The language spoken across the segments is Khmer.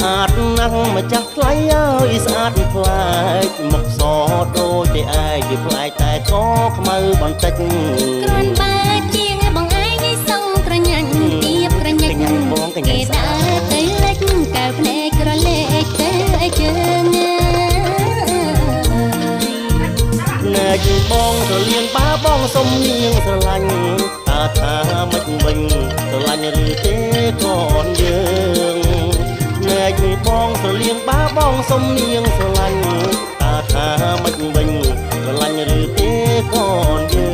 អាតណាស់ម្ចាស់ថ្លៃអើយស្អាតផ្លែកមកសដូចតែឯងវាផ្លែកតែក៏ខ្មៅបន្តិចគ្រាន់បែកជាងបងឯងឲ្យសងក្រញាញ់ទៀបក្រញាច់គេដើរទៅលិចកៅភ្នែកក្រឡេកទៅឲ្យជើងណែជបងទៅលៀងបាបងសុំនាងស្រឡាញ់តើថាមិនវិញស្រឡាញ់ឬទេកូនយើងណែជបងទៅលៀងបាបងសុំនាងស្រឡាញ់តើថាមិនវិញស្រឡាញ់ឬទេកូនយើ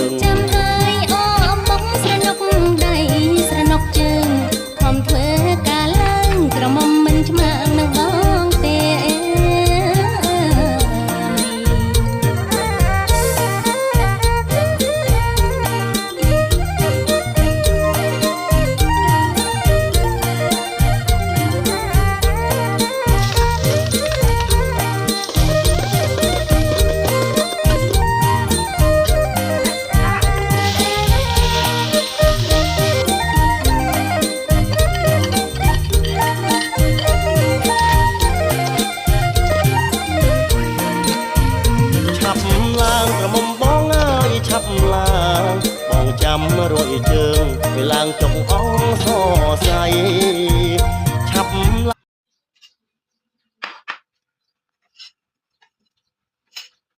ងចាំហើយអូអំបងស្រណុកដៃស្រណុកជើងខំធ្វើការឡើងក្រមុំមិនឆ្មាំនឹងបងទេចាំរួយជើងពេលឡើងចុកអងសស្័យឆាប់